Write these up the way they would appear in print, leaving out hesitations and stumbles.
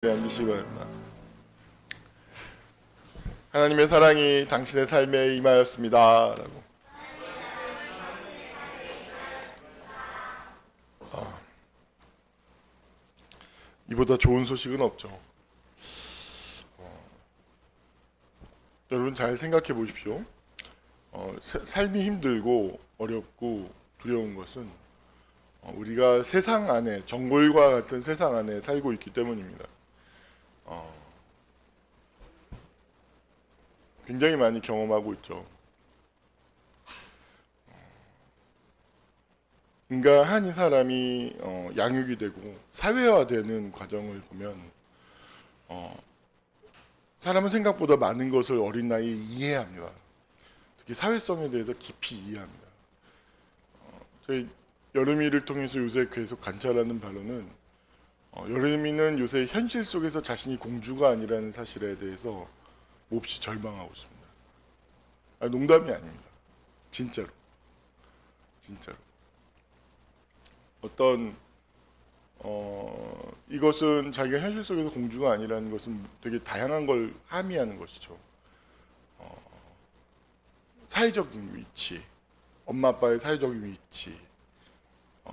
앉으시기 바랍니다. 하나님의 사랑이 당신의 삶에 임하였습니다. 라고. 이보다 좋은 소식은 없죠. 여러분 잘 생각해 보십시오. 삶이 힘들고 어렵고 두려운 것은 우리가 세상 안에, 정글과 같은 세상 안에 살고 있기 때문입니다. 굉장히 많이 경험하고 있죠. 인간 한 사람이 양육이 되고 사회화되는 과정을 보면 사람은 생각보다 많은 것을 어린 나이에 이해합니다. 특히 사회성에 대해서 깊이 이해합니다. 저희 여름이를 통해서 요새 계속 관찰하는 바로는 여름이는 요새 현실 속에서 자신이 공주가 아니라는 사실에 대해서 몹시 절망하고 있습니다. 농담이 아닙니다. 진짜로. 어떤 이것은 자기가 현실 속에서 공주가 아니라는 것은 되게 다양한 걸 함의하는 것이죠. 사회적인 위치, 엄마 아빠의 사회적인 위치,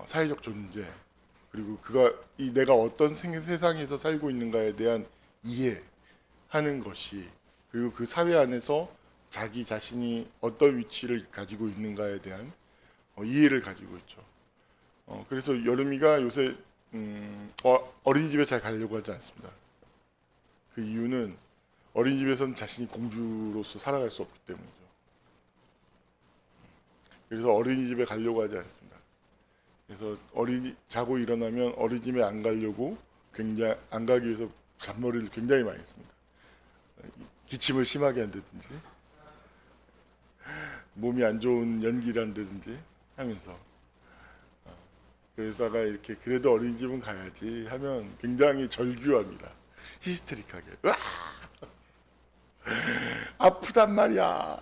사회적 존재, 그리고 내가 어떤 세상에서 살고 있는가에 대한 이해하는 것이, 그리고 그 사회 안에서 자기 자신이 어떤 위치를 가지고 있는가에 대한 이해를 가지고 있죠. 그래서 여름이가 요새 어린이집에 잘 가려고 하지 않습니다. 그 이유는 어린이집에서는 자신이 공주로서 살아갈 수 없기 때문이죠. 그래서 어린이집에 가려고 하지 않습니다. 그래서 자고 일어나면 어린이집에 안 가려고 안 가기 위해서 잔머리를 굉장히 많이 했습니다. 기침을 심하게 한다든지 몸이 안 좋은 연기를 한다든지 하면서, 그러다가 이렇게 그래도 어린이집은 가야지 하면 굉장히 절규합니다. 히스테릭하게. 으아! 아프단 말이야.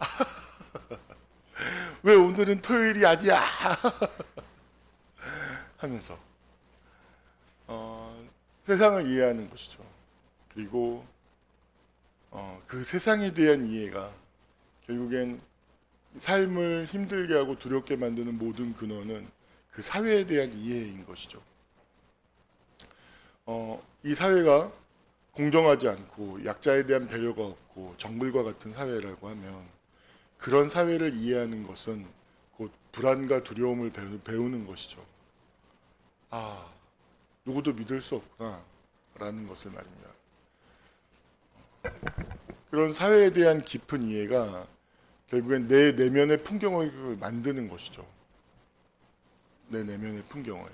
왜 오늘은 토요일이 아니야? 하면서 세상을 이해하는 것이죠. 그리고 그 세상에 대한 이해가 결국엔 삶을 힘들게 하고 두렵게 만드는 모든 근원은 그 사회에 대한 이해인 것이죠. 이 사회가 공정하지 않고 약자에 대한 배려가 없고 정글과 같은 사회라고 하면, 그런 사회를 이해하는 것은 곧 불안과 두려움을 배우는 것이죠. 누구도 믿을 수 없구나 라는 것을 말입니다. 그런 사회에 대한 깊은 이해가 결국엔 내 내면의 풍경을 만드는 것이죠. 내 내면의 풍경을.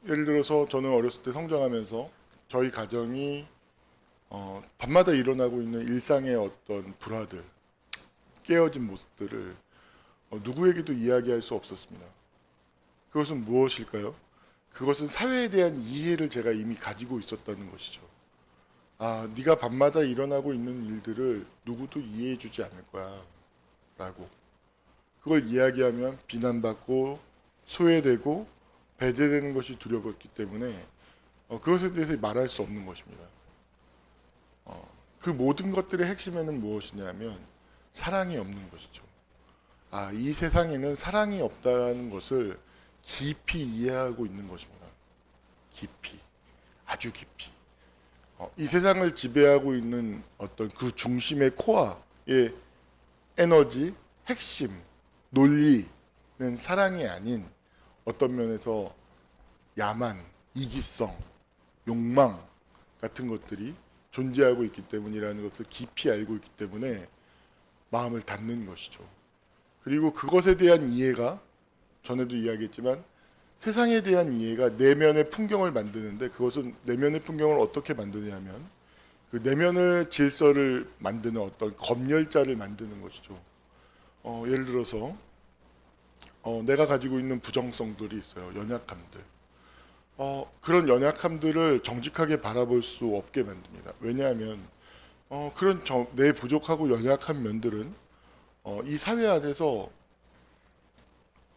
예를 들어서 저는 어렸을 때 성장하면서 저희 가정이 밤마다 일어나고 있는 일상의 어떤 불화들, 깨어진 모습들을 누구에게도 이야기할 수 없었습니다. 그것은 무엇일까요? 그것은 사회에 대한 이해를 제가 이미 가지고 있었다는 것이죠. 네가 밤마다 일어나고 있는 일들을 누구도 이해해주지 않을 거야 라고. 그걸 이야기하면 비난받고 소외되고 배제되는 것이 두려웠기 때문에 그것에 대해서 말할 수 없는 것입니다. 그 모든 것들의 핵심에는 무엇이냐면 사랑이 없는 것이죠. 이 세상에는 사랑이 없다는 것을 깊이 이해하고 있는 것입니다. 깊이, 아주 깊이. 이 세상을 지배하고 있는 어떤 그 중심의 코어의 에너지, 핵심, 논리는 사랑이 아닌 어떤 면에서 야만, 이기성, 욕망 같은 것들이 존재하고 있기 때문이라는 것을 깊이 알고 있기 때문에 마음을 닫는 것이죠. 그리고 그것에 대한 이해가, 전에도 이야기했지만 세상에 대한 이해가 내면의 풍경을 만드는데, 그것은 내면의 풍경을 어떻게 만드냐면 그 내면의 질서를 만드는 어떤 검열자를 만드는 것이죠. 예를 들어서 내가 가지고 있는 부정성들이 있어요. 연약함들. 그런 연약함들을 정직하게 바라볼 수 없게 만듭니다. 왜냐하면 그런 내 부족하고 연약한 면들은 이 사회 안에서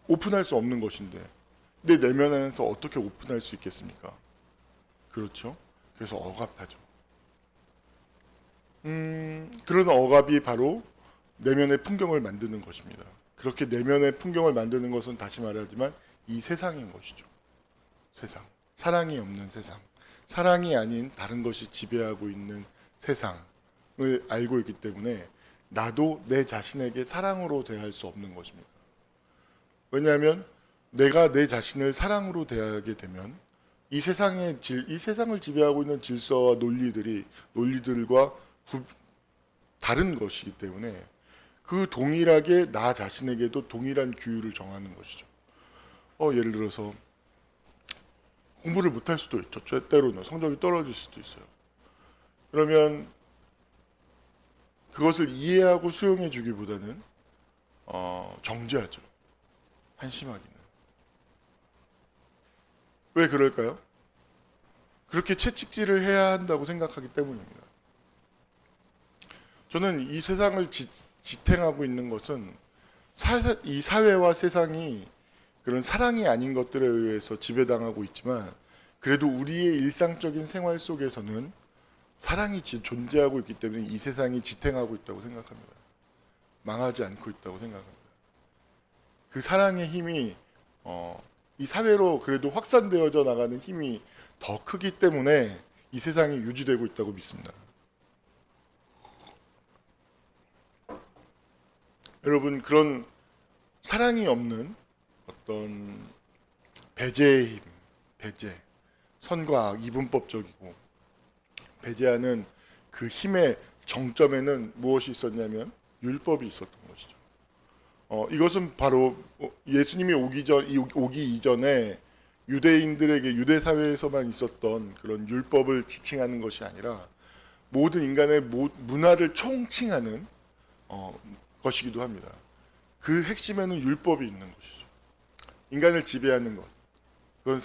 오픈할 수 없는 것인데 내 내면 안에서 어떻게 오픈할 수 있겠습니까? 그렇죠? 그래서 억압하죠. 그런 억압이 바로 내면의 풍경을 만드는 것입니다. 그렇게 내면의 풍경을 만드는 것은 다시 말하지만 이 세상인 것이죠. 세상. 사랑이 없는 세상. 사랑이 아닌 다른 것이 지배하고 있는 세상을 알고 있기 때문에 나도 내 자신에게 사랑으로 대할 수 없는 것입니다. 왜냐하면 내가 내 자신을 사랑으로 대하게 되면 이 세상을 지배하고 있는 질서와 논리들과 다른 것이기 때문에 그 동일하게 나 자신에게도 동일한 규율을 정하는 것이죠. 예를 들어서 공부를 못할 수도 있죠. 때로는 성적이 떨어질 수도 있어요. 그러면 그것을 이해하고 수용해 주기보다는 정죄하죠. 한심하기는. 왜 그럴까요? 그렇게 채찍질을 해야 한다고 생각하기 때문입니다. 저는 이 세상을 지탱하고 있는 것은 이 사회와 세상이 그런 사랑이 아닌 것들에 의해서 지배당하고 있지만 그래도 우리의 일상적인 생활 속에서는 사랑이 존재하고 있기 때문에 이 세상이 지탱하고 있다고 생각합니다. 망하지 않고 있다고 생각합니다. 그 사랑의 힘이 이 사회로 그래도 확산되어져 나가는 힘이 더 크기 때문에 이 세상이 유지되고 있다고 믿습니다. 여러분, 그런 사랑이 없는 어떤 배제의 힘, 선과 악, 이분법적이고 배제하는 그 힘의 정점에는 무엇이 있었냐면 율법이 있었던 것이죠. 이것은 바로 예수님이 오기 이전에 유대인들에게 유대 사회에서만 있었던 그런 율법을 지칭하는 것이 아니라 모든 인간의 문화를 총칭하는 것이기도 합니다. 그 핵심에는 율법이 있는 것이죠. 인간을 지배하는 것. 그건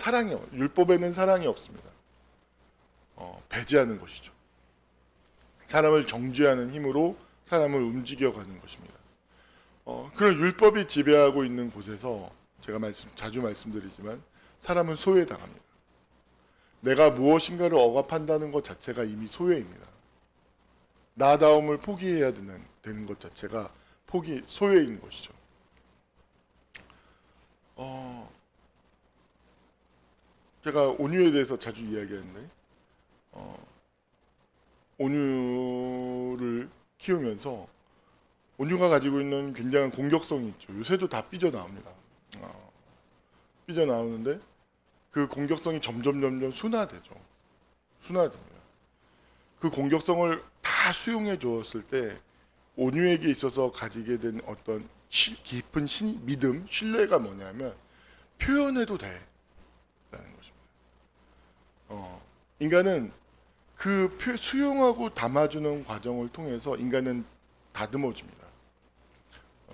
율법에는 사랑이 없습니다. 배제하는 것이죠. 사람을 정죄하는 힘으로 사람을 움직여가는 것입니다. 그런 율법이 지배하고 있는 곳에서 제가 자주 말씀드리지만 사람은 소외당합니다. 내가 무엇인가를 억압한다는 것 자체가 이미 소외입니다. 나다움을 포기해야 되는 것 자체가 소외인 것이죠. 제가 온유에 대해서 자주 이야기하는데 온유를 키우면서 온유가 가지고 있는 굉장한 공격성이 있죠. 요새도 다 삐져나옵니다. 삐져나오는데 그 공격성이 점점 순화됩니다. 그 공격성을 다 수용해 주었을 때 온유에게 있어서 가지게 된 어떤 깊은 믿음, 신뢰가 뭐냐면 표현해도 돼 라는 것입니다. 인간은 그 수용하고 담아주는 과정을 통해서 인간은 다듬어집니다.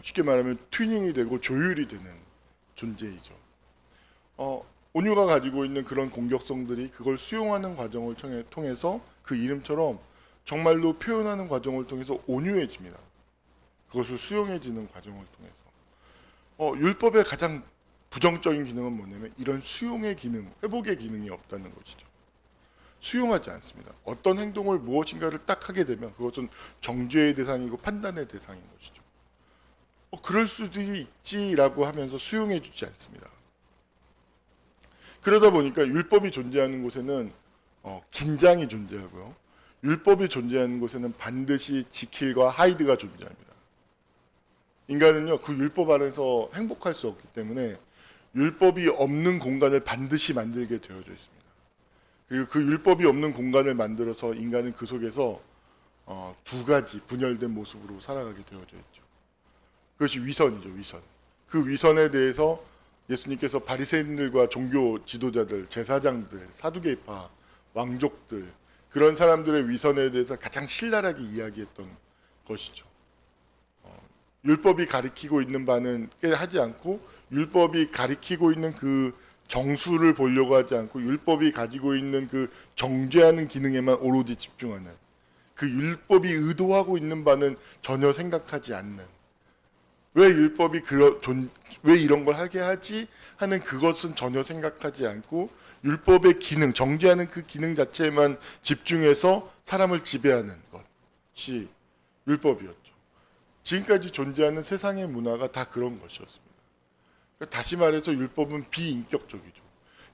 쉽게 말하면 튜닝이 되고 조율이 되는 존재이죠. 온유가 가지고 있는 그런 공격성들이 그걸 수용하는 과정을 통해서 그 이름처럼 정말로 표현하는 과정을 통해서 온유해집니다. 그것을 수용해지는 과정을 통해서. 율법의 가장 부정적인 기능은 뭐냐면 이런 수용의 기능, 회복의 기능이 없다는 것이죠. 수용하지 않습니다. 어떤 행동을 무엇인가를 딱 하게 되면 그것은 정죄의 대상이고 판단의 대상인 것이죠. 그럴 수도 있지라고 하면서 수용해 주지 않습니다. 그러다 보니까 율법이 존재하는 곳에는 긴장이 존재하고요. 율법이 존재하는 곳에는 반드시 지킬과 하이드가 존재합니다. 인간은요, 그 율법 안에서 행복할 수 없기 때문에 율법이 없는 공간을 반드시 만들게 되어져 있습니다. 그리고 그 율법이 없는 공간을 만들어서 인간은 그 속에서 두 가지 분열된 모습으로 살아가게 되어져 있죠. 그것이 위선이죠, 위선. 그 위선에 대해서 예수님께서 바리새인들과 종교 지도자들, 제사장들, 사두개파, 왕족들 그런 사람들의 위선에 대해서 가장 신랄하게 이야기했던 것이죠. 율법이 가리키고 있는 바는 하지 않고 율법이 가리키고 있는 그 정수를 보려고 하지 않고 율법이 가지고 있는 그 정죄하는 기능에만 오로지 집중하는 그 율법이 의도하고 있는 바는 전혀 생각하지 않는 왜 율법이 왜 이런 걸 하게 하지 하는 그것은 전혀 생각하지 않고 율법의 기능, 정죄하는 그 기능 자체에만 집중해서 사람을 지배하는 것이 율법이었죠. 지금까지 존재하는 세상의 문화가 다 그런 것이었습니다. 그러니까 다시 말해서 율법은 비인격적이죠.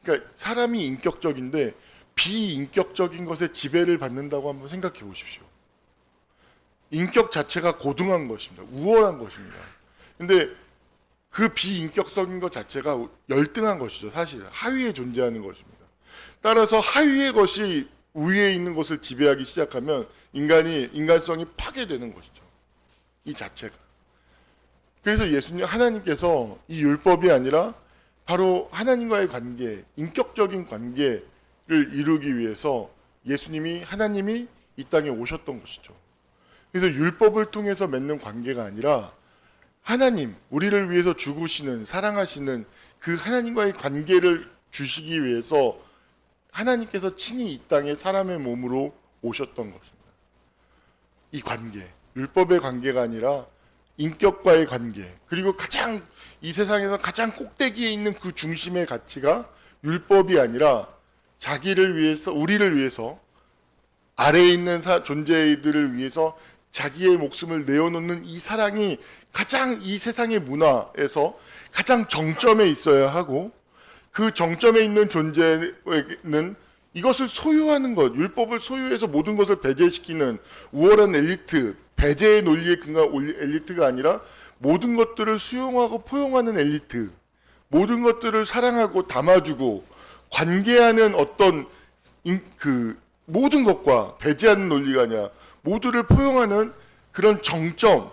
그러니까 사람이 인격적인데 비인격적인 것에 지배를 받는다고 한번 생각해 보십시오. 인격 자체가 고등한 것입니다. 우월한 것입니다. 근데 그 비인격적인 것 자체가 열등한 것이죠. 사실 하위에 존재하는 것입니다. 따라서 하위의 것이 위에 있는 것을 지배하기 시작하면 인간성이 파괴되는 것이죠. 이 자체가. 그래서 하나님께서 이 율법이 아니라 바로 하나님과의 관계, 인격적인 관계를 이루기 위해서 하나님이 이 땅에 오셨던 것이죠. 그래서 율법을 통해서 맺는 관계가 아니라 하나님, 우리를 위해서 죽으시는, 사랑하시는 그 하나님과의 관계를 주시기 위해서 하나님께서 친히 이 땅에 사람의 몸으로 오셨던 것입니다. 이 관계, 율법의 관계가 아니라 인격과의 관계, 그리고 이 세상에서 가장 꼭대기에 있는 그 중심의 가치가 율법이 아니라 자기를 위해서, 우리를 위해서, 아래에 있는 존재들을 위해서 자기의 목숨을 내어놓는 이 사랑이 가장 이 세상의 문화에서 가장 정점에 있어야 하고, 그 정점에 있는 존재는 이것을 소유하는 것, 율법을 소유해서 모든 것을 배제시키는 우월한 엘리트, 배제의 논리에 근거한 엘리트가 아니라 모든 것들을 수용하고 포용하는 엘리트, 모든 것들을 사랑하고 담아주고 관계하는 모든 것과 배제하는 논리가 아니라 모두를 포용하는 그런 정점을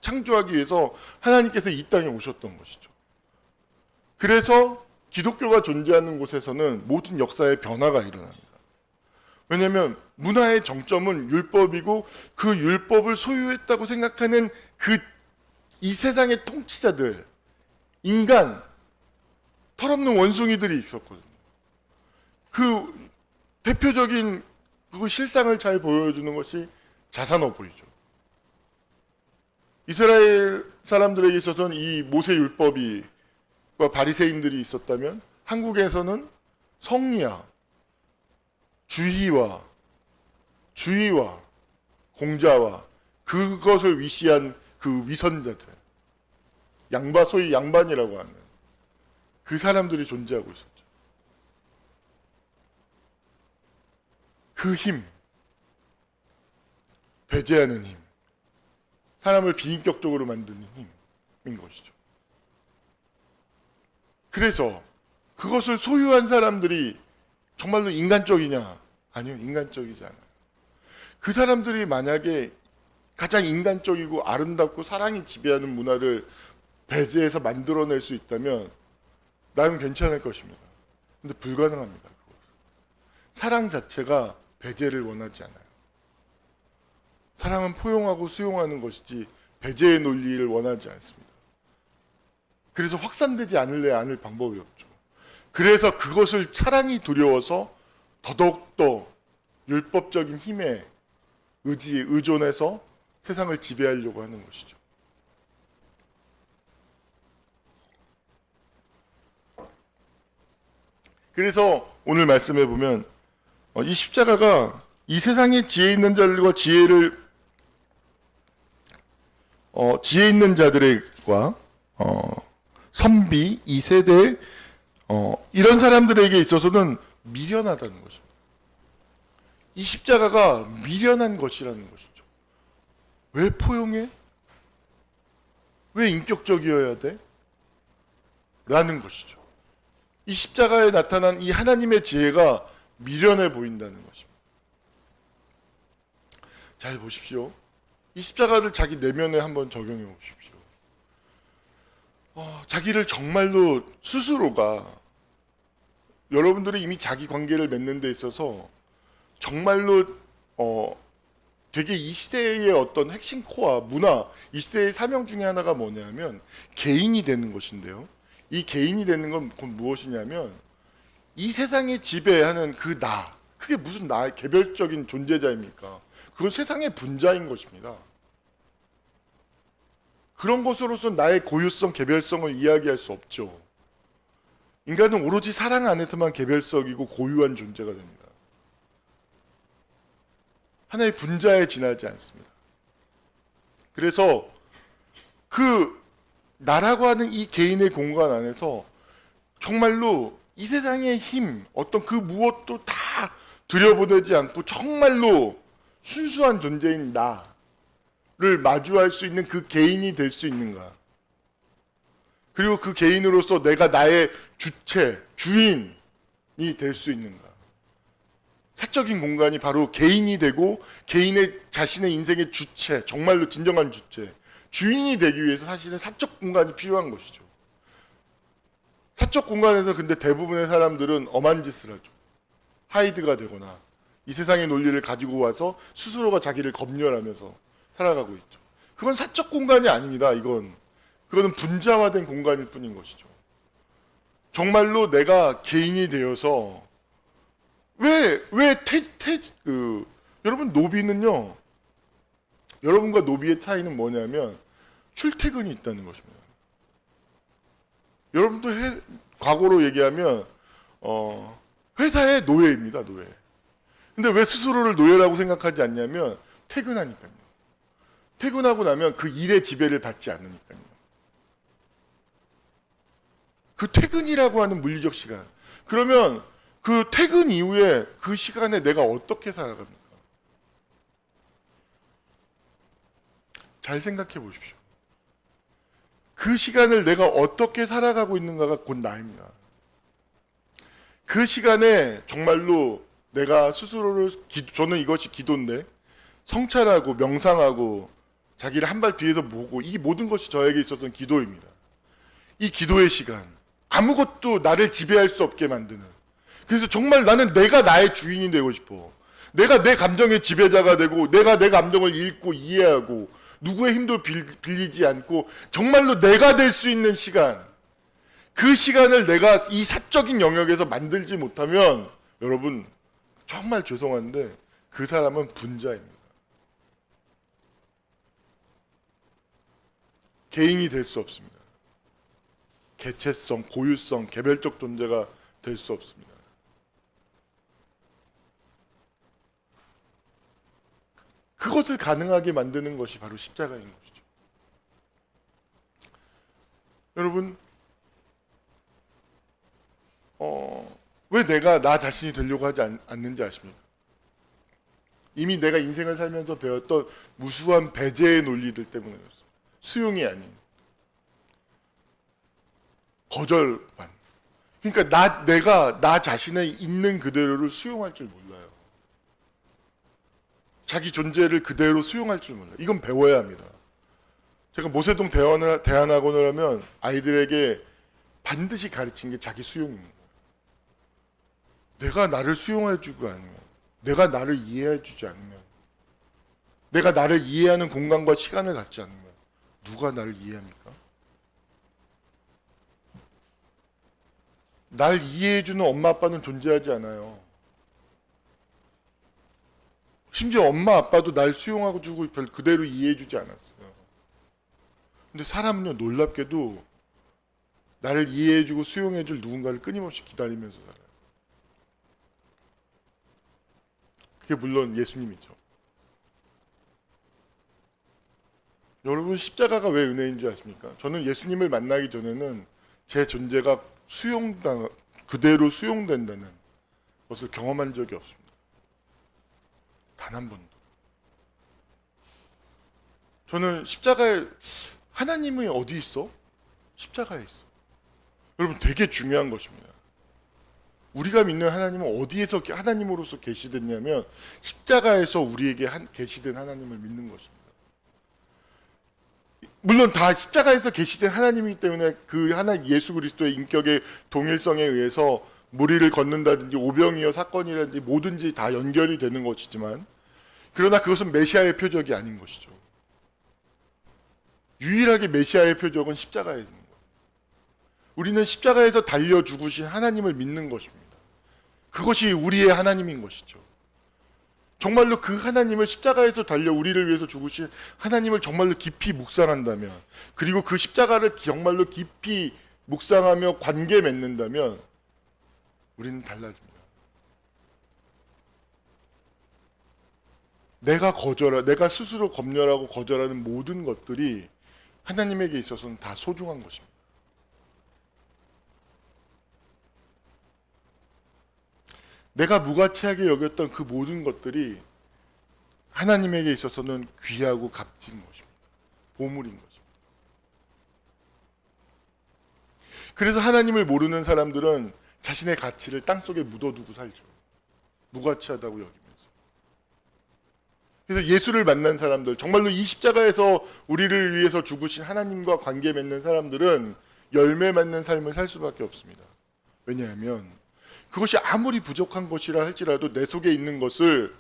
창조하기 위해서 하나님께서 이 땅에 오셨던 것이죠. 그래서 기독교가 존재하는 곳에서는 모든 역사의 변화가 일어납니다. 왜냐하면 문화의 정점은 율법이고 그 율법을 소유했다고 생각하는 이 세상의 통치자들, 인간, 털없는 원숭이들이 있었거든요. 그 대표적인 그 실상을 잘 보여주는 것이 자산어보이죠. 이스라엘 사람들에게 있어서는 이 모세 율법과 바리새인들이 있었다면 한국에서는 성리학, 주의와 공자와 그것을 위시한 그 위선자들, 소위 양반이라고 하는 그 사람들이 존재하고 있었죠. 그 힘, 배제하는 힘, 사람을 비인격적으로 만드는 힘인 것이죠. 그래서 그것을 소유한 사람들이 정말로 인간적이냐? 아니요, 인간적이지 않아요. 그 사람들이 만약에 가장 인간적이고 아름답고 사랑이 지배하는 문화를 배제해서 만들어낼 수 있다면 나는 괜찮을 것입니다. 근데 불가능합니다. 그것은. 사랑 자체가 배제를 원하지 않아요. 사랑은 포용하고 수용하는 것이지 배제의 논리를 원하지 않습니다. 그래서 확산되지 않을 방법이 없죠. 그래서 그것을 사랑이 두려워서 더더욱더 율법적인 힘에 의존해서 세상을 지배하려고 하는 것이죠. 그래서 오늘 말씀해 보면 이 십자가가 이 세상에 지혜 있는 자들과 지혜 있는 자들과 선비 이 세대 이런 사람들에게 있어서는 미련하다는 것입니다. 이 십자가가 미련한 것이라는 것이죠. 왜 포용해? 왜 인격적이어야 돼? 라는 것이죠. 이 십자가에 나타난 이 하나님의 지혜가 미련해 보인다는 것입니다. 잘 보십시오. 이 십자가를 자기 내면에 한번 적용해 보십시오. 자기를 정말로 스스로가 여러분들이 이미 자기 관계를 맺는 데 있어서 정말로 되게 이 시대의 어떤 핵심 코어 문화, 이 시대의 사명 중에 하나가 뭐냐면 개인이 되는 것인데요. 이 개인이 되는 건 무엇이냐면 이 세상에 지배하는 그게 무슨 나의 개별적인 존재자입니까? 그건 세상의 분자인 것입니다. 그건 세상의 분자인 것이죠. 그래서 이 십자가를 자기 내면에 적용해 보십시오. 자기를 정말로 스스로가 여러분들이 이미 자기 관계를 맺는 데 있어서 정말로 되게 이 시대의 어떤 핵심 코어 문화, 이 시대의 사명 중에 하나가 뭐냐면 개인이 되는 것인데요. 이 세상에 지배하는 문화, 그게 무슨 나의 개별적인 존재자입니까? 그건 세상의 분자인 것입니다. 그런 것으로서 나의 고유성, 개별성을 이야기할 수 없죠. 인간은 오로지 사랑 안에서만 개별성이고 고유한 존재가 됩니다. 하나의 분자에 지나지 않습니다. 그래서 그 나라고 하는 이 개인의 공간 안에서 정말로 이 세상의 힘, 어떤 그 무엇도 다 들여보내지 않고 정말로 순수한 존재인 나를 마주할 수 있는 그 개인이 될 수 있는가? 그리고 그 개인으로서 내가 나의 주체, 주인이 될 수 있는가? 사적인 공간이 바로 개인이 되고 개인의 자신의 인생의 주체, 정말로 진정한 주체, 주인이 되기 위해서 사실은 사적 공간이 필요한 것이죠. 사적 공간에서 근데 대부분의 사람들은 엄한 짓을 하죠. 하이드가 되거나 이 세상의 논리를 가지고 와서 스스로가 자기를 검열하면서 살아가고 있죠. 그건 사적 공간이 아닙니다. 그거는 분자화된 공간일 뿐인 것이죠. 정말로 내가 개인이 되어서 여러분 노비는요. 여러분과 노비의 차이는 뭐냐면 출퇴근이 있다는 것입니다. 여러분도 과거로 얘기하면 회사의 노예입니다. 노예. 근데 왜 스스로를 노예라고 생각하지 않냐면 퇴근하니까요. 퇴근하고 나면 그 일의 지배를 받지 않으니까요. 그 퇴근이라고 하는 물리적 시간. 그러면 그 퇴근 이후에 그 시간에 내가 어떻게 살아갑니까? 잘 생각해 보십시오. 그 시간을 내가 어떻게 살아가고 있는가가 곧 나입니다. 그 시간에 정말로 내가 스스로를, 저는 이것이 기도인데, 성찰하고 명상하고 자기를 한 발 뒤에서 보고, 이 모든 것이 저에게 있어서는 기도입니다. 이 기도의 시간, 아무것도 나를 지배할 수 없게 만드는. 그래서 정말 나는 내가 나의 주인이 되고 싶어. 내가 내 감정의 지배자가 되고, 내가 내 감정을 읽고 이해하고, 누구의 힘도 빌리지 않고 정말로 내가 될 수 있는 시간, 그 시간을 내가 이 사적인 영역에서 만들지 못하면 여러분 정말 죄송한데 그 사람은 분자입니다. 개인이 될 수 없습니다. 개체성, 고유성, 개별적 존재가 될 수 없습니다. 그것을 가능하게 만드는 것이 바로 십자가인 것이죠. 여러분, 왜 내가 나 자신이 되려고 하지 않는지 아십니까? 이미 내가 인생을 살면서 배웠던 무수한 배제의 논리들 때문에 그렇습니다. 수용이 아닌 거절반. 그러니까 내가 나 자신의 있는 그대로를 수용할 줄 몰라요. 자기 존재를 그대로 수용할 줄 몰라요. 이건 배워야 합니다. 제가 모세동 대안학원을 하면 아이들에게 반드시 가르친 게 자기 수용입니다. 내가 나를 수용해주고 않으면, 내가 나를 이해해주지 않으면, 내가 나를 이해하는 공간과 시간을 갖지 않으면 누가 나를 이해합니까? 날 이해해주는 엄마 아빠는 존재하지 않아요. 심지어 엄마 아빠도 날 수용하고 주고 그대로 이해해주지 않았어요. 근데 사람은요, 놀랍게도 나를 이해해주고 수용해줄 누군가를 끊임없이 기다리면서 살아요. 그게 물론 예수님이죠. 여러분, 십자가가 왜 은혜인 줄 아십니까? 저는 예수님을 만나기 전에는 제 존재가 그대로 수용된다는 것을 경험한 적이 없습니다. 단 한 번도. 저는 십자가에, 하나님이 어디 있어? 십자가에 있어. 여러분, 되게 중요한 것입니다. 우리가 믿는 하나님은 어디에서 하나님으로서 계시됐냐면 십자가에서 우리에게 계시된 하나님을 믿는 것입니다. 물론 다 십자가에서 계시된 하나님이기 때문에 그 예수 그리스도의 인격의 동일성에 의해서 무리를 걷는다든지 오병이어 사건이라든지 뭐든지 다 연결이 되는 것이지만, 그러나 그것은 메시아의 표적이 아닌 것이죠. 유일하게 메시아의 표적은 십자가에 있는 거예요. 우리는 십자가에서 달려 죽으신 하나님을 믿는 것입니다. 그것이 우리의 하나님인 것이죠. 정말로 그 하나님을 십자가에서 달려 우리를 위해서 죽으신 하나님을 정말로 깊이 묵상한다면, 그리고 그 십자가를 정말로 깊이 묵상하며 관계 맺는다면 우리는 달라집니다. 내가 스스로 검열하고 거절하는 모든 것들이 하나님에게 있어서는 다 소중한 것입니다. 내가 무가치하게 여겼던 그 모든 것들이 하나님에게 있어서는 귀하고 값진 것입니다. 보물인 것입니다. 그래서 하나님을 모르는 사람들은 자신의 가치를 땅속에 묻어두고 살죠. 무가치하다고 여기면서. 그래서 예수를 만난 사람들, 정말로 이 십자가에서 우리를 위해서 죽으신 하나님과 관계 맺는 사람들은 열매 맺는 삶을 살 수밖에 없습니다. 왜냐하면 그것이 아무리 부족한 것이라 할지라도 내 속에 있는 것을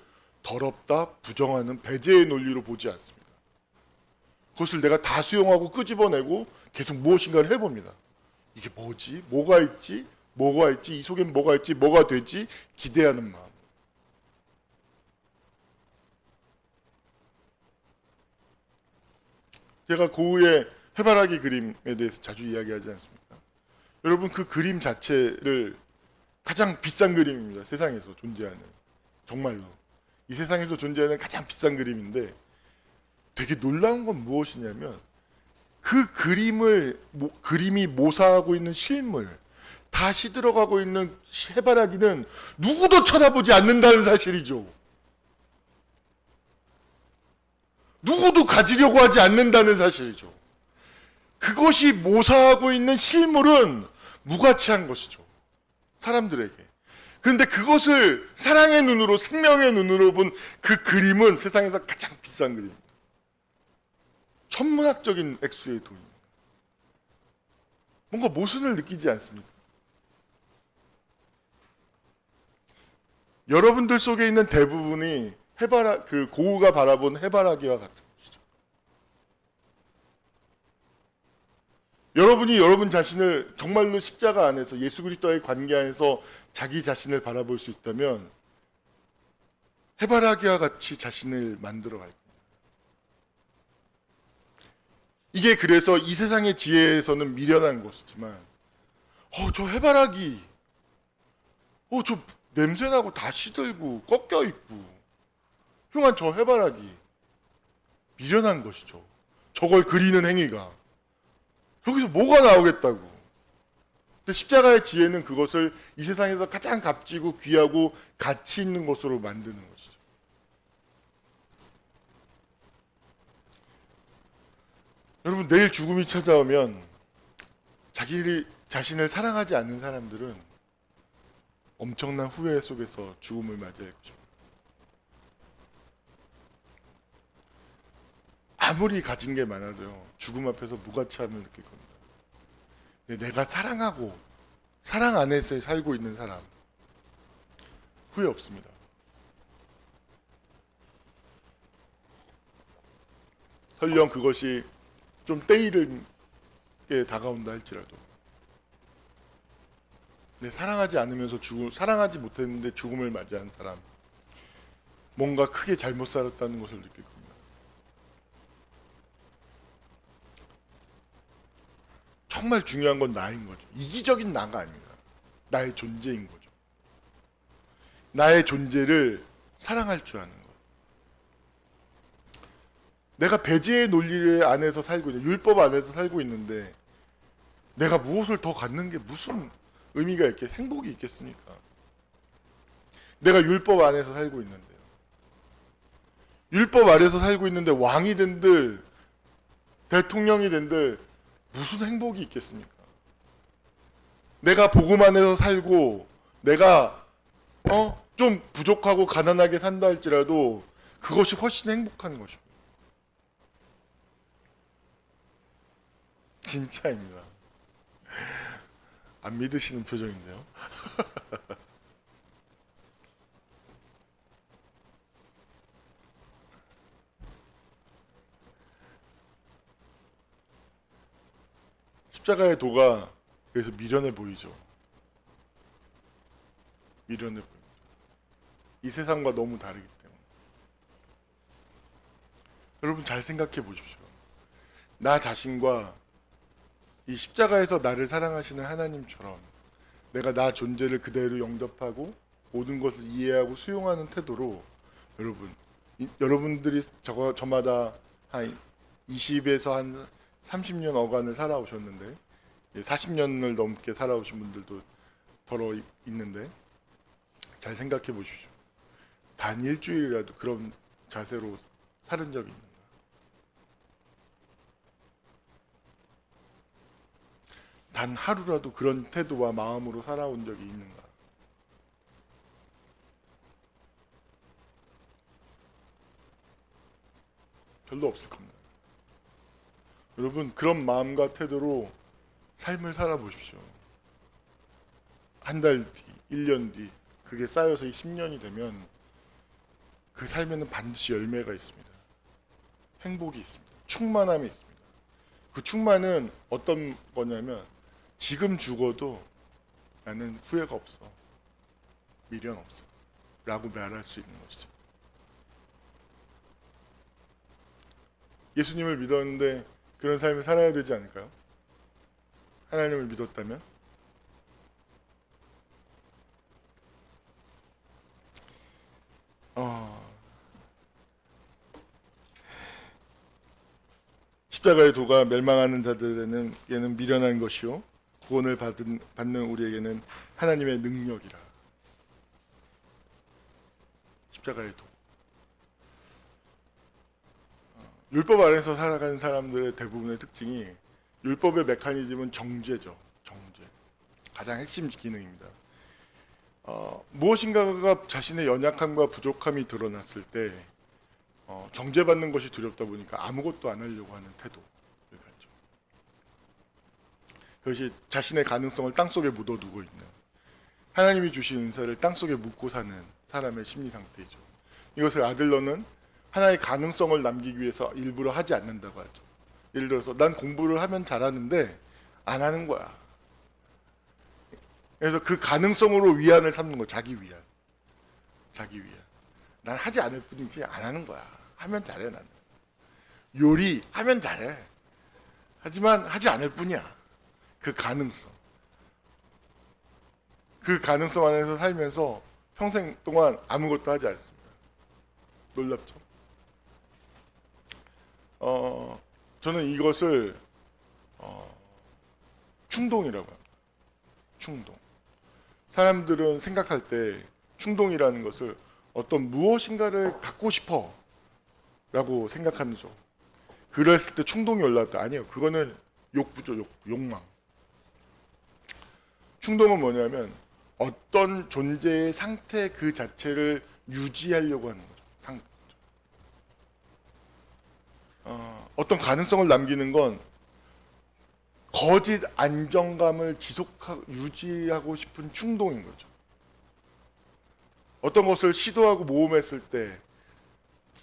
더럽다, 부정하는 배제의 논리로 보지 않습니다. 그것을 내가 다 수용하고 끄집어내고 계속 무엇인가를 해봅니다. 이게 뭐지? 뭐가 있지? 뭐가 있지? 이 속엔 뭐가 있지? 뭐가 되지? 기대하는 마음. 제가 고흐의 해바라기 그림에 대해서 자주 이야기하지 않습니까? 여러분, 그 그림 자체를 가장 비싼 그림입니다. 세상에서 존재하는. 정말로. 이 세상에서 존재하는 가장 비싼 그림인데, 되게 놀라운 건 무엇이냐면 그 그림이 모사하고 있는 실물, 다 시들어가고 있는 해바라기는 누구도 쳐다보지 않는다는 사실이죠. 누구도 가지려고 하지 않는다는 사실이죠. 그것이 모사하고 있는 실물은 무가치한 것이죠. 사람들에게. 그런데 그것을 사랑의 눈으로, 생명의 눈으로 본 그 그림은 세상에서 가장 비싼 그림입니다. 천문학적인 액수의 돈입니다. 뭔가 모순을 느끼지 않습니까? 여러분들 속에 있는 대부분이 그 고흐가 바라본 해바라기와 같은 것이죠. 여러분이 여러분 자신을 정말로 십자가 안에서 예수 그리스도의 관계 안에서 자기 자신을 바라볼 수 있다면 해바라기와 같이 자신을 만들어 갈 겁니다. 이게 그래서 이 세상의 지혜에서는 미련한 것이지만 저 해바라기 저 냄새나고 다 시들고 꺾여 있고 흉한 저 해바라기 미련한 것이죠. 저걸 그리는 행위가 저기서 뭐가 나오겠다고. 근데 십자가의 지혜는 그것을 이 세상에서 가장 값지고 귀하고 가치 있는 것으로 만드는 것이죠. 여러분, 내일 죽음이 찾아오면 자기 자신을 사랑하지 않는 사람들은 엄청난 후회 속에서 죽음을 맞이할 것입니다. 아무리 가진 게 많아도요, 죽음 앞에서 무가치함을 느낄 겁니다. 근데 내가 사랑하고 사랑 안에서 살고 있는 사람 후회 없습니다. 설령 그것이 좀 때이르게 다가온다 할지라도 사랑하지 않으면서 사랑하지 못했는데 죽음을 맞이한 사람, 뭔가 크게 잘못 살았다는 것을 느낄 겁니다. 정말 중요한 건 나인 거죠. 이기적인 나가 아닙니다. 나의 존재인 거죠. 나의 존재를 사랑할 줄 아는 것. 내가 배제의 논리 안에서 살고 있는, 율법 안에서 살고 있는데 내가 무엇을 더 갖는 게 무슨 의미가 행복이 있겠습니까? 내가 율법 안에서 살고 있는데요. 율법 아래서 살고 있는데 왕이 된들 대통령이 된들 무슨 행복이 있겠습니까? 내가 복음 안에서 살고 내가 좀 부족하고 가난하게 산다 할지라도 그것이 훨씬 행복한 것입니다. 진짜입니다. 안 믿으시는 표정인데요. 십자가의 도가 그래서 미련해 보이죠. 미련해 보입니다. 이 세상과 너무 다르기 때문에. 여러분 잘 생각해 보십시오. 나 자신과 이 십자가에서 나를 사랑하시는 하나님처럼 내가 나 존재를 그대로 영접하고 모든 것을 이해하고 수용하는 태도로 여러분들이 저마다 한 20에서 한 30년 어간을 살아오셨는데 40년을 넘게 살아오신 분들도 더러 있는데 잘 생각해 보십시오. 단 일주일이라도 그런 자세로 살은 적이 있는가? 단 하루라도 그런 태도와 마음으로 살아온 적이 있는가? 별로 없을 겁니다. 여러분 그런 마음과 태도로 삶을 살아보십시오. 한 달 뒤, 1년 뒤 그게 쌓여서 10년이 되면 그 삶에는 반드시 열매가 있습니다. 행복이 있습니다. 충만함이 있습니다. 그 충만은 어떤 거냐면 지금 죽어도 나는 후회가 없어. 미련 없어. 라고 말할 수 있는 것이죠. 예수님을 믿었는데 그런 삶을 살아야 되지 않을까요? 하나님을 믿었다면? 십자가의 도가 멸망하는 자들에는 얘는 미련한 것이요 구원을 받는 우리에게는 하나님의 능력이라. 십자가의 도. 율법 안에서 살아가는 사람들의 대부분의 특징이 율법의 메커니즘은 정죄죠. 정죄. 가장 핵심 기능입니다. 무엇인가가 자신의 연약함과 부족함이 드러났을 때 정죄받는 것이 두렵다 보니까 아무것도 안 하려고 하는 태도를 갖죠. 그것이 자신의 가능성을 땅속에 묻어두고 있는 하나님이 주신 은사를 땅속에 묻고 사는 사람의 심리 상태이죠. 이것을 아들러는 하나의 가능성을 남기기 위해서 일부러 하지 않는다고 하죠. 예를 들어서 난 공부를 하면 잘하는데 안 하는 거야. 그래서 그 가능성으로 위안을 삼는 거, 자기 위안. 자기 위안. 난 하지 않을 뿐이지 안 하는 거야. 하면 잘해 나는. 요리 하면 잘해. 하지만 하지 않을 뿐이야. 그 가능성. 그 가능성 안에서 살면서 평생 동안 아무것도 하지 않습니다. 놀랍죠? 저는 이것을 충동이라고 합니다. 충동. 사람들은 생각할 때 충동이라는 것을 어떤 무엇인가를 갖고 싶어 라고 생각하는 죠. 그랬을 때 충동이 올라왔다. 아니요. 그거는 욕구죠. 욕망. 충동은 뭐냐면 어떤 존재의 상태 그 자체를 유지하려고 하는 거죠. 어떤 가능성을 남기는 건 거짓 안정감을 유지하고 싶은 충동인 거죠. 어떤 것을 시도하고 모험했을 때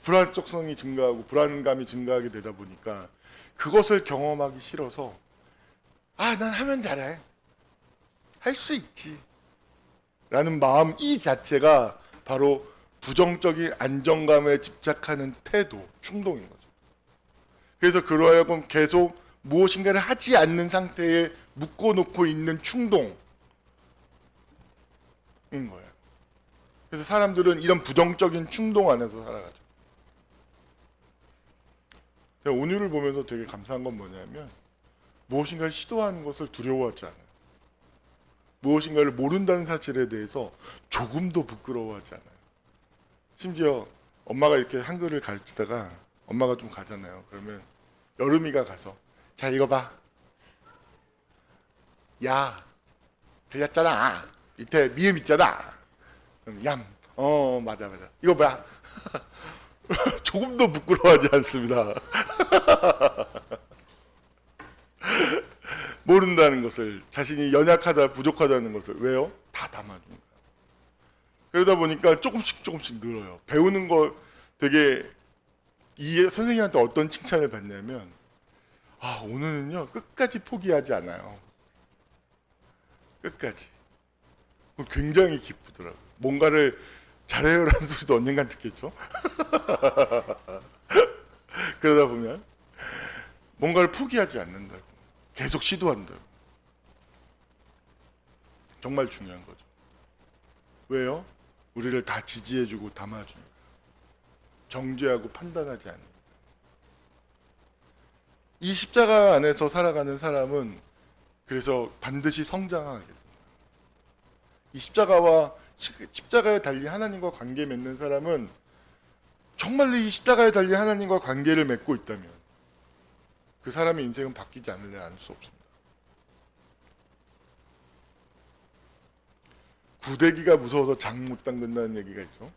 불안정성이 증가하고 불안감이 증가하게 되다 보니까 그것을 경험하기 싫어서 난 하면 잘해. 할 수 있지. 라는 마음 이 자체가 바로 부정적인 안정감에 집착하는 태도, 충동인 거죠. 그래서 그러하여금 계속 무엇인가를 하지 않는 상태에 묶어놓고 있는 충동인 거예요. 그래서 사람들은 이런 부정적인 충동 안에서 살아가죠. 제가 오늘을 보면서 되게 감사한 건 뭐냐면 무엇인가를 시도하는 것을 두려워하지 않아요. 무엇인가를 모른다는 사실에 대해서 조금도 부끄러워하지 않아요. 심지어 엄마가 이렇게 한글을 가르치다가 엄마가 좀 가잖아요. 그러면 여름이가 가서 자 읽어봐. 야 들렸잖아. 밑에 미음 있잖아. 얌. 맞아. 이거 뭐야? 조금도 부끄러워하지 않습니다. 모른다는 것을, 자신이 연약하다, 부족하다는 것을. 왜요? 다 담아주니까. 그러다 보니까 조금씩 늘어요. 배우는 거 되게 선생님한테 어떤 칭찬을 받냐면 오늘은요 끝까지 포기하지 않아요. 끝까지. 굉장히 기쁘더라고요. 뭔가를 잘해요라는 소리도 언젠간 듣겠죠. 그러다 보면 뭔가를 포기하지 않는다고. 계속 시도한다고. 정말 중요한 거죠. 왜요? 우리를 다 지지해주고 담아주니까. 정죄하고 판단하지 않으니까. 이 십자가 안에서 살아가는 사람은 그래서 반드시 성장하게 됩니다. 이 십자가에 달린 하나님과 관계 맺는 사람은 정말로 이 십자가에 달린 하나님과 관계를 맺고 있다면 그 사람의 인생은 바뀌지 않으려 알 수 없습니다. 구데기가 무서워서 장 못 담근다는 얘기가 있죠.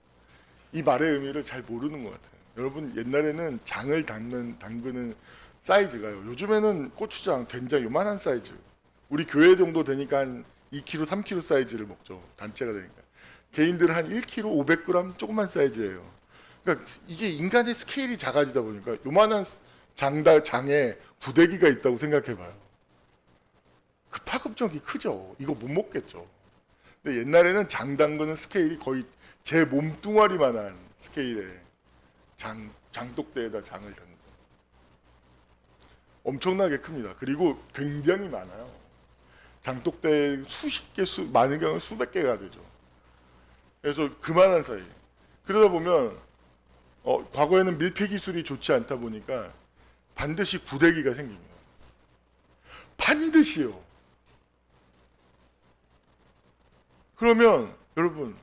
이 말의 의미를 잘 모르는 것 같아요. 여러분, 옛날에는 장을 담그는 사이즈가요. 요즘에는 고추장, 된장 요만한 사이즈. 우리 교회 정도 되니까 한 2kg, 3kg 사이즈를 먹죠. 단체가 되니까. 개인들은 한 1kg, 500g 조그만 사이즈예요. 그러니까 이게 인간의 스케일이 작아지다 보니까 요만한 장에 구데기가 있다고 생각해봐요. 그 파급력이 크죠. 이거 못 먹겠죠. 근데 옛날에는 장 담그는 스케일이 거의 제 몸뚱아리만한 스케일의 장독대에다 장을 담는 엄청나게 큽니다. 그리고 굉장히 많아요. 장독대 수십 개, 많은 경우는 수백 개가 되죠. 그래서 그만한 사이. 그러다 보면 과거에는 밀폐 기술이 좋지 않다 보니까 반드시 구데기가 생깁니다. 반드시요. 그러면 여러분,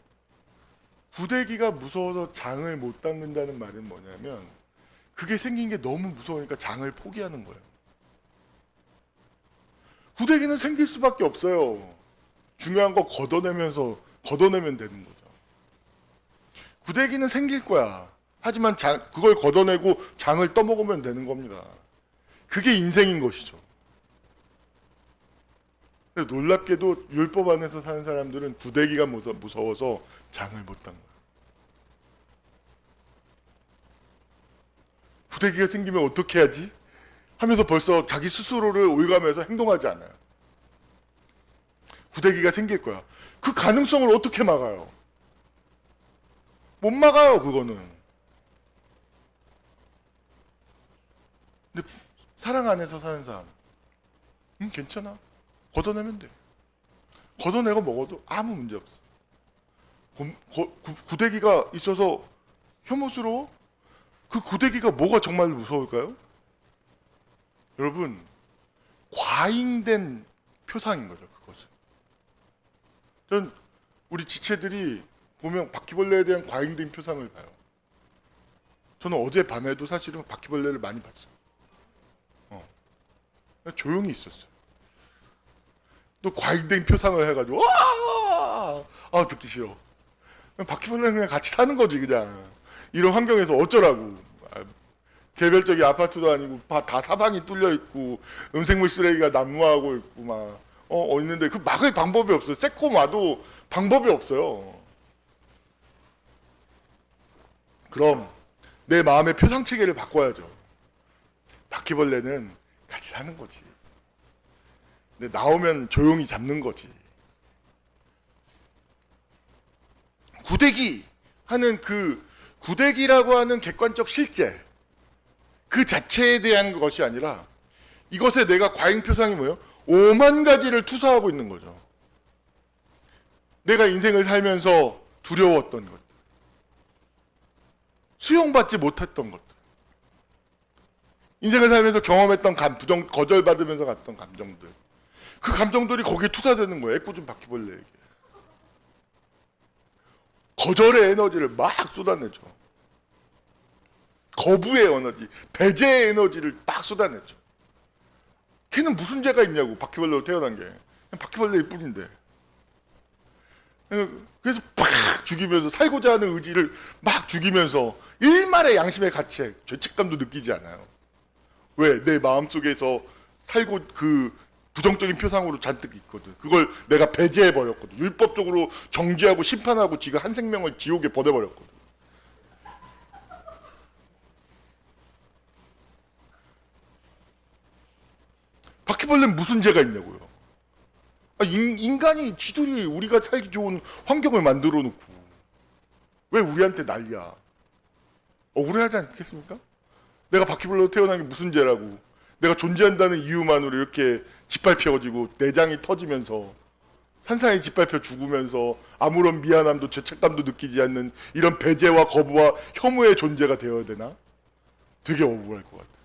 구데기가 무서워서 장을 못 담는다는 말은 뭐냐면 그게 생긴 게 너무 무서우니까 장을 포기하는 거예요. 구데기는 생길 수밖에 없어요. 중요한 거 걷어내면 되는 거죠. 구데기는 생길 거야. 하지만 그걸 걷어내고 장을 떠먹으면 되는 겁니다. 그게 인생인 것이죠. 놀랍게도 율법 안에서 사는 사람들은 구데기가 무서워서 장을 못 담는 거예요. 구데기가 생기면 어떻게 하지? 하면서 벌써 자기 스스로를 올가면서 행동하지 않아요. 구데기가 생길 거야. 그 가능성을 어떻게 막아요? 못 막아요, 그거는. 근데 사랑 안에서 사는 사람, 괜찮아. 걷어내면 돼. 걷어내고 먹어도 아무 문제 없어. 구데기가 있어서 혐오스러워? 그 구데기가 뭐가 정말 무서울까요? 여러분, 과잉된 표상인 거죠, 그것은. 전 우리 지체들이 보면 바퀴벌레에 대한 과잉된 표상을 봐요. 저는 어제 밤에도 사실은 바퀴벌레를 많이 봤어요. 조용히 있었어요. 또 과잉된 표상을 해가지고 듣기 싫어. 바퀴벌레는 그냥 같이 사는 거지 그냥. 이런 환경에서 어쩌라고. 개별적인 아파트도 아니고 다 사방이 뚫려 있고 음식물 쓰레기가 난무하고 있고 막 있는데 그 막을 방법이 없어요. 새콤와도 방법이 없어요. 그럼 내 마음의 표상 체계를 바꿔야죠. 바퀴벌레는 같이 사는 거지. 근데 나오면 조용히 잡는 거지. 구데기 하는 구데기라고 하는 객관적 실제 그 자체에 대한 것이 아니라 이것에 내가 과잉 표상이 뭐예요? 5만 가지를 투사하고 있는 거죠. 내가 인생을 살면서 두려웠던 것들, 수용받지 못했던 것들, 인생을 살면서 경험했던 거절받으면서 갔던 감정들, 그 감정들이 거기에 투사되는 거예요. 애꿎은 바퀴벌레에게. 거절의 에너지를 막 쏟아내죠. 거부의 에너지, 배제의 에너지를 막 쏟아내죠. 걔는 무슨 죄가 있냐고, 바퀴벌레로 태어난 게. 그냥 바퀴벌레일 뿐인데. 그래서 팍 죽이면서 살고자 하는 의지를 막 죽이면서 일말의 양심의 가책, 죄책감도 느끼지 않아요. 왜? 내 마음속에서 살고 부정적인 표상으로 잔뜩 있거든. 그걸 내가 배제해버렸거든. 율법적으로 정죄하고 심판하고 지가 한 생명을 지옥에 보내버렸거든. 바퀴벌레는 무슨 죄가 있냐고요. 인간이 지들이 우리가 살기 좋은 환경을 만들어 놓고 왜 우리한테 난리야. 억울해하지 않겠습니까? 내가 바퀴벌레로 태어난 게 무슨 죄라고. 내가 존재한다는 이유만으로 이렇게 짓밟혀가지고 내장이 터지면서 산산이 짓밟혀 죽으면서 아무런 미안함도 죄책감도 느끼지 않는 이런 배제와 거부와 혐오의 존재가 되어야 되나? 되게 억울할 것 같아요.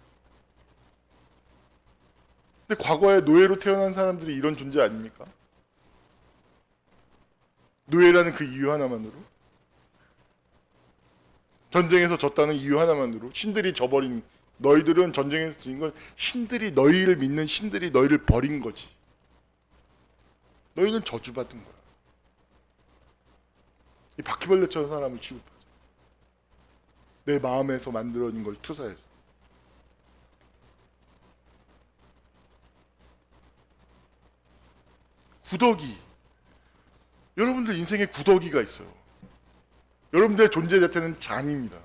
근데 과거에 노예로 태어난 사람들이 이런 존재 아닙니까? 노예라는 그 이유 하나만으로? 전쟁에서 졌다는 이유 하나만으로? 신들이 져버린, 너희들은 전쟁에서 진 건 신들이, 너희를 믿는 신들이 너희를 버린 거지. 너희는 저주받은 거야. 이 바퀴벌레처럼 사람을 취급하죠. 내 마음에서 만들어진 걸 투사해서. 구더기. 여러분들 인생에 구더기가 있어요. 여러분들의 존재 자체는 장입니다.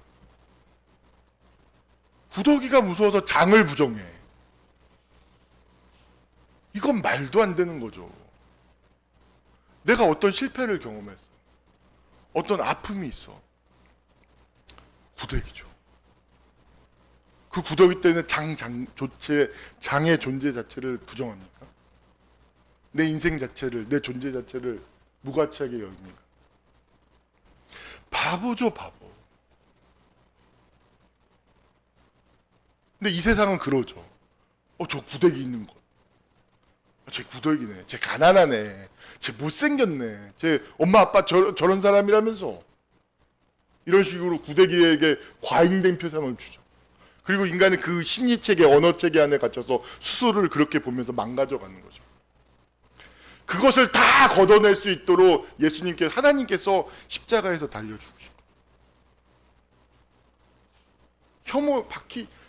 구더기가 무서워서 장을 부정해. 이건 말도 안 되는 거죠. 내가 어떤 실패를 경험했어. 어떤 아픔이 있어. 구더기죠. 그 구더기 때문에 장의 존재 자체를 부정합니까? 내 인생 자체를, 내 존재 자체를 무가치하게 여깁니까? 바보죠, 바보. 근데 이 세상은 그러죠. 저 구더기 있는 것. 쟤 구더기네. 쟤 가난하네. 쟤 못생겼네. 쟤 엄마 아빠 저런 사람이라면서. 이런 식으로 구더기에게 과잉된 표상을 주죠. 그리고 인간은 그 심리체계, 언어체계 안에 갇혀서 스스로를 그렇게 보면서 망가져가는 거죠. 그것을 다 걷어낼 수 있도록 하나님께서 십자가에서 달려주시고.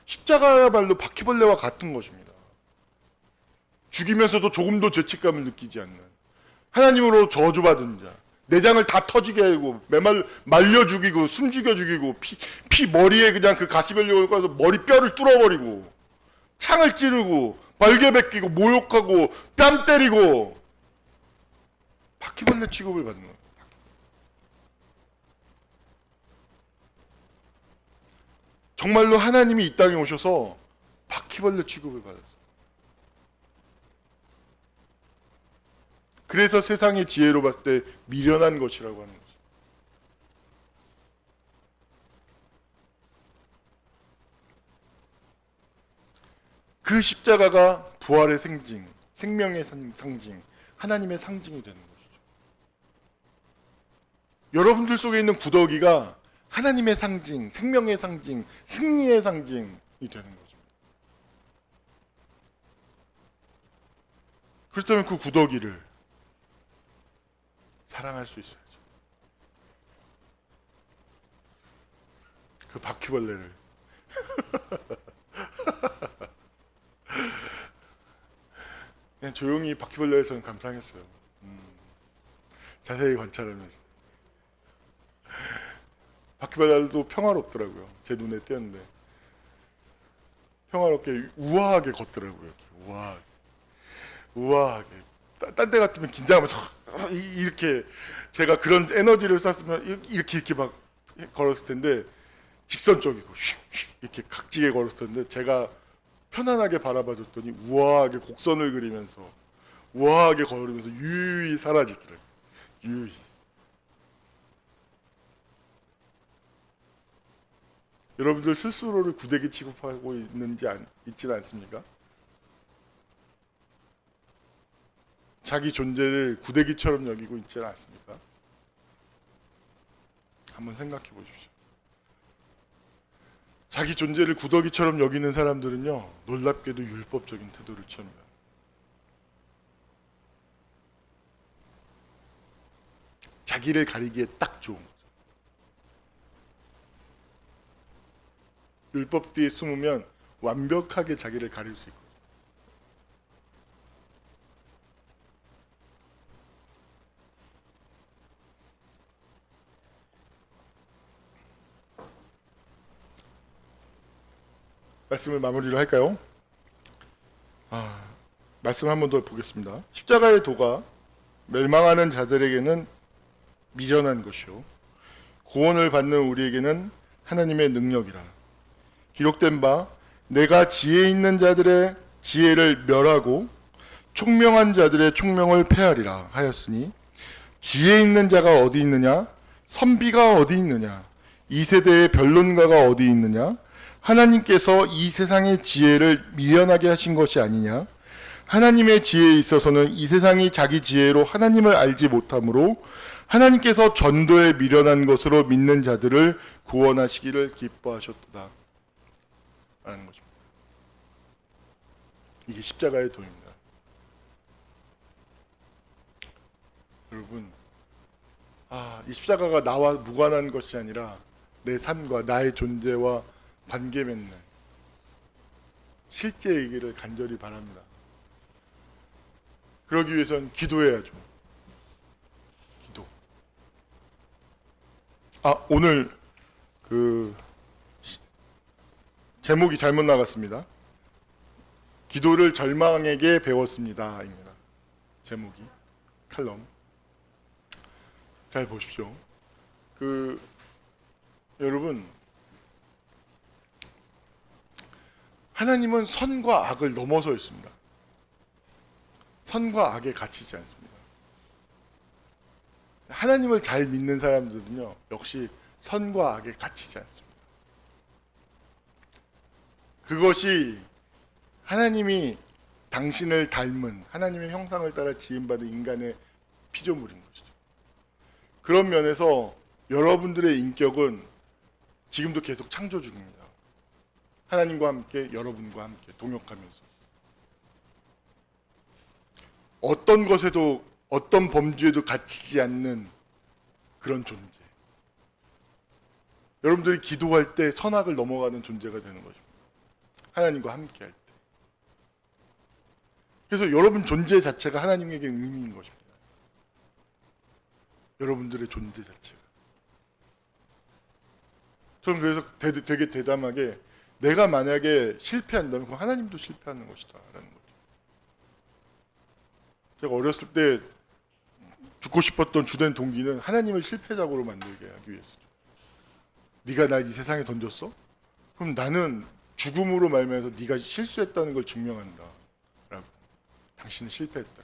십자가야말로 바퀴벌레와 같은 것입니다. 죽이면서도 조금도 죄책감을 느끼지 않는, 하나님으로 저주받은 자, 내장을 다 터지게 하고 말려 죽이고 숨죽여 죽이고 피 머리에 그냥 그 가시밸류를 가서 머리 뼈를 뚫어버리고 창을 찌르고 벌게 베끼고 모욕하고 뺨 때리고 바퀴벌레 취급을 받는 거예요. 정말로 하나님이 이 땅에 오셔서 바퀴벌레 취급을 받았어요. 그래서 세상의 지혜로 봤을 때 미련한 것이라고 하는 거죠. 그 십자가가 부활의 상징, 생명의 상징, 하나님의 상징이 되는 것이죠. 여러분들 속에 있는 구더기가 하나님의 상징, 생명의 상징, 승리의 상징이 되는 거죠. 그렇다면 그 구더기를 사랑할 수 있어야죠. 그 바퀴벌레를. 그냥 조용히 바퀴벌레를 저는 감상했어요. 자세히 관찰하면서. 바퀴벌레도 평화롭더라고요. 제 눈에 띄었는데. 평화롭게 우아하게 걷더라고요. 이렇게 우아하게. 딴 데 같으면 긴장하면서 이렇게 제가 그런 에너지를 썼으면 이렇게 막 걸었을 텐데 직선적이고 이렇게 각지게 걸었을 텐데 제가 편안하게 바라봐줬더니 우아하게 곡선을 그리면서 우아하게 걸으면서 유유히 사라지더라고요. 유유히. 여러분들 스스로를 구더기 취급하고 있지는 않습니까? 자기 존재를 구더기처럼 여기고 있지 않습니까? 한번 생각해 보십시오. 자기 존재를 구더기처럼 여기는 사람들은요, 놀랍게도 율법적인 태도를 취합니다. 자기를 가리기에 딱 좋은 거죠. 율법 뒤에 숨으면 완벽하게 자기를 가릴 수 있고. 말씀을 마무리를 할까요? 말씀 한 번 더 보겠습니다. 십자가의 도가 멸망하는 자들에게는 미련한 것이요 구원을 받는 우리에게는 하나님의 능력이라. 기록된 바 내가 지혜 있는 자들의 지혜를 멸하고 총명한 자들의 총명을 폐하리라 하였으니 지혜 있는 자가 어디 있느냐? 선비가 어디 있느냐? 이 세대의 변론가가 어디 있느냐? 하나님께서 이 세상의 지혜를 미련하게 하신 것이 아니냐? 하나님의 지혜에 있어서는 이 세상이 자기 지혜로 하나님을 알지 못하므로 하나님께서 전도에 미련한 것으로 믿는 자들을 구원하시기를 기뻐하셨도다 라는 것입니다. 이게 십자가의 도입니다. 여러분, 이 십자가가 나와 무관한 것이 아니라 내 삶과 나의 존재와 관계 맺는 실제이기를 간절히 바랍니다. 그러기 위해서는 기도해야죠. 기도. 오늘 제목이 잘못 나갔습니다. 기도를 절망에게 배웠습니다. 입니다. 제목이. 칼럼. 잘 보십시오. 여러분, 하나님은 선과 악을 넘어서 있습니다. 선과 악에 갇히지 않습니다. 하나님을 잘 믿는 사람들은요, 역시 선과 악에 갇히지 않습니다. 그것이 하나님이 당신을 닮은 하나님의 형상을 따라 지음받은 인간의 피조물인 것이죠. 그런 면에서 여러분들의 인격은 지금도 계속 창조 중입니다. 하나님과 함께, 여러분과 함께 동역하면서 어떤 것에도 어떤 범주에도 갇히지 않는 그런 존재. 여러분들이 기도할 때 선악을 넘어가는 존재가 되는 것입니다. 하나님과 함께 할 때. 그래서 여러분 존재 자체가 하나님에게 의미인 것입니다. 여러분들의 존재 자체가. 저는 그래서 되게 대담하게 내가 만약에 실패한다면 그럼 하나님도 실패하는 것이다 라는 거죠. 제가 어렸을 때 죽고 싶었던 주된 동기는 하나님을 실패자고로 만들게 하기 위해서죠. 네가 날 이 세상에 던졌어? 그럼 나는 죽음으로 말미암아서 네가 실수했다는 걸 증명한다 라고. 당신은 실패했다.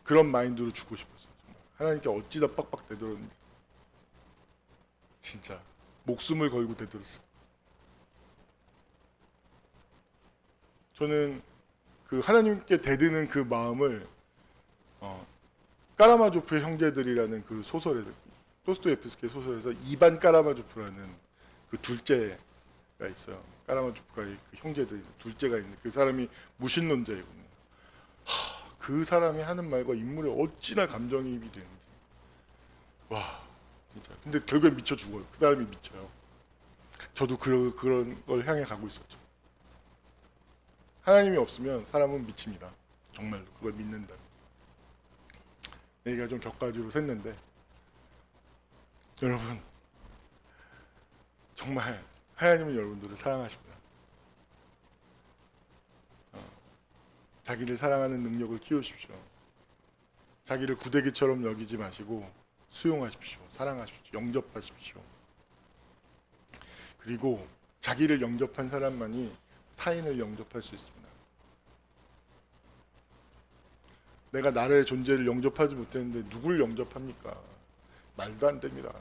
그런 마인드로 죽고 싶었어요. 정말. 하나님께 어찌나 빡빡 대들었는지. 진짜 목숨을 걸고 대들었어요. 저는 그 하나님께 대드는 그 마음을 까라마조프의 형제들이라는 그 소설에서, 도스토옙스키의 소설에서 이반 까라마조프라는 그 둘째가 있어요. 까라마조프가의 그 형제들이 둘째가 있는데 그 사람이 무신론자이거든요. 그 사람이 하는 말과 인물에 어찌나 감정이입이 되는지. 와, 진짜. 근데 결국엔 미쳐 죽어요. 그 사람이 미쳐요. 저도 그런 걸 향해 가고 있었죠. 하나님이 없으면 사람은 미칩니다. 정말로 그걸 믿는다. 얘기가 좀 격가지로 샜는데 여러분 정말 하나님은 여러분들을 사랑하십니다. 자기를 사랑하는 능력을 키우십시오. 자기를 구데기처럼 여기지 마시고 수용하십시오. 사랑하십시오. 영접하십시오. 그리고 자기를 영접한 사람만이 타인을 영접할 수 있습니다. 내가 나의 존재를 영접하지 못했는데 누굴 영접합니까? 말도 안 됩니다.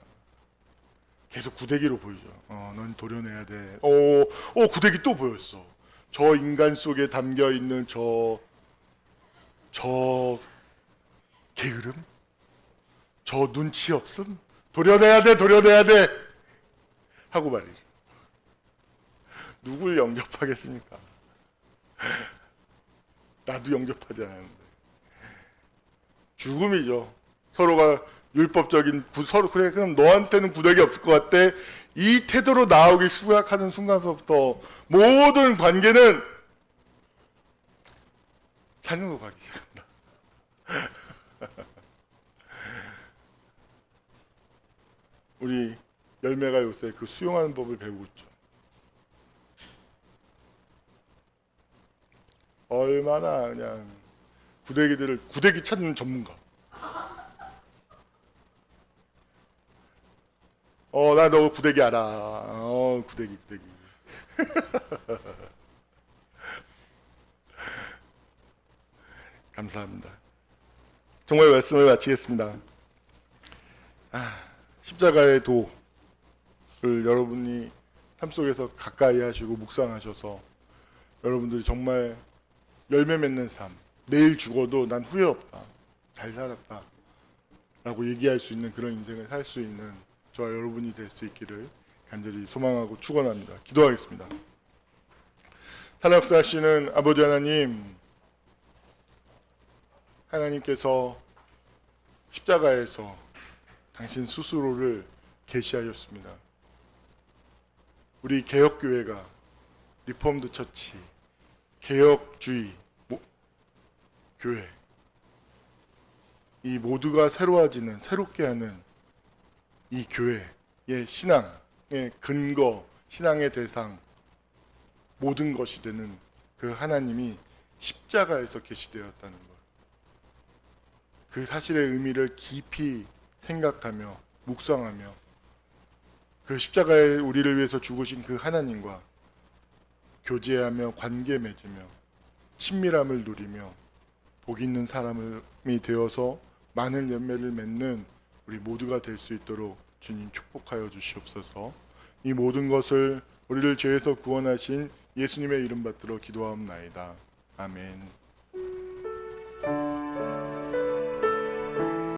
계속 구데기로 보이죠. 넌 도려내야 돼. 구데기 또 보였어. 저 인간 속에 담겨 있는 저 게으름, 저 눈치 없음, 도려내야 돼 하고 말이죠. 누굴 영접하겠습니까? 나도 영접하지 않았는데. 죽음이죠. 서로가 율법적인 서로 그래 그럼 너한테는 구력이 없을 것 같대. 이 태도로 나오기 시작하는 순간부터 모든 관계는 산으로 가기 시작합니다. 우리 열매가 요새 그 수용하는 법을 배우고 있죠. 얼마나 그냥 구데기 찾는 전문가. 나 너 구데기 알아. 구데기. 감사합니다. 정말 말씀을 마치겠습니다. 십자가의 도를 여러분이 삶 속에서 가까이 하시고 묵상하셔서 여러분들이 정말 열매 맺는 삶, 내일 죽어도 난 후회 없다, 잘 살았다 라고 얘기할 수 있는 그런 인생을 살 수 있는 저와 여러분이 될 수 있기를 간절히 소망하고 축원합니다. 기도하겠습니다. 살아 역사하시는 아버지 하나님, 하나님께서 십자가에서 당신 스스로를 계시하셨습니다. 우리 개혁교회가 리폼드 처치, 개혁주의 교회, 이 모두가 새로워지는, 새롭게 하는 이 교회의 신앙의 근거, 신앙의 대상, 모든 것이 되는 그 하나님이 십자가에서 계시되었다는 것. 그 사실의 의미를 깊이 생각하며 묵상하며 그 십자가에 우리를 위해서 죽으신 그 하나님과 교제하며 관계 맺으며 친밀함을 누리며 복 있는 사람이 되어서 많은 열매를 맺는 우리 모두가 될 수 있도록 주님 축복하여 주시옵소서. 이 모든 것을 우리를 죄에서 구원하신 예수님의 이름 받들어 기도하옵나이다. 아멘.